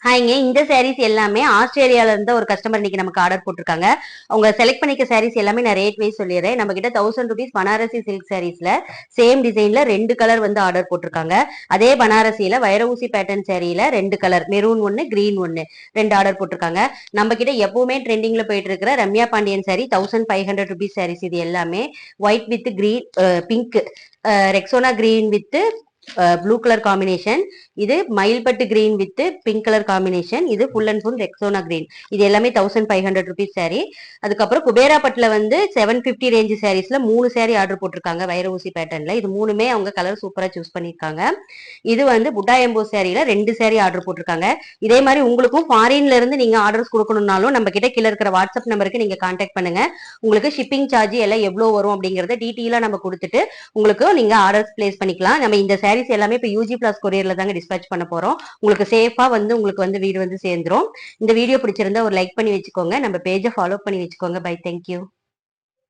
ஹாய்ங்க, இந்த சாரீஸ் எல்லாமே ஆஸ்திரேலியால இருந்து ஒரு கஸ்டமர் இன்னைக்கு நமக்கு ஆர்டர் போட்டிருக்காங்க. அவங்க செலக்ட் பண்ணிக்க சாரீஸ் எல்லாமே நான் ரேட் வைஸ் சொல்லிடுறேன். நம்ம கிட்ட 1000 rupees பனாரசி சில்க் சாரீஸ்ல சேம் டிசைன்ல 2 கலர் வந்து ஆர்டர் போட்டிருக்காங்க. அதே பனாரசியில வைர ஊசி பேட்டர்ன் சாரியில 2 கலர், மெரூன் 1 கிரீன் 1 2 ஆர்டர் போட்டிருக்காங்க. நம்ம கிட்ட எப்பவுமே ட்ரெண்டிங்ல போயிட்டு இருக்கிற ரம்யா பாண்டியன் சாரி 1500 rupees சாரீஸ். இது எல்லாமே white with green, pink, Rexona green with blue colour combination. இது மயில்பட்டு green with pink colour combination. இது full and full Rexona green. இது எல்லாமே 1500 rupees சாரி. அதுக்கப்புறம் குபேரா பட்டுல வந்து 750 ரேஞ்ச் சாரீஸ்ல 3 சாரி ஆர்டர் போட்டிருக்காங்க வைர ஊசி பேட்டர்ன்ல. இது மூணுமே அவங்க கலர் சூப்பரா சூஸ் பண்ணிருக்காங்க. இது வந்து புட்டா எம்போ சாரியில 2 சாரி ஆர்டர் போட்டிருக்காங்க. இதே மாதிரி உங்களுக்கும் ஃபாரின்ல இருந்து நீங்க ஆர்டர்ஸ் கொடுக்கணும்னாலும் நம்ம கிட்ட கீழே இருக்கிற வாட்ஸ்அப் நம்பருக்கு நீங்க கான்டாக்ட் பண்ணுங்க. உங்களுக்கு ஷிப்பிங் சார்ஜ் எல்லாம் எவ்வளவு வரும் அப்படிங்கறத டீட்டெயிலா நம்ம கொடுத்துட்டு உங்களுக்கு நீங்க ஆர்டர்ஸ் பிளேஸ் பண்ணிக்கலாம். நம்ம இந்த சாரீஸ் எல்லாமே இப்போ யூஜி பிளஸ் கொரியர்ல தாங்க டிஸ்பேச் பண்ண போறோம். உங்களுக்கு சேஃபா வந்து உங்களுக்கு வந்து வீடு வந்து சேர்ந்துரும். இந்த வீடியோ பிடிச்சிருந்தா ஒரு லைக் பண்ணி வச்சுக்கோங்க. நம்ம பேஜை ஃபாலோ பண்ணி வச்சுக்கோங்க. Bye, thank you.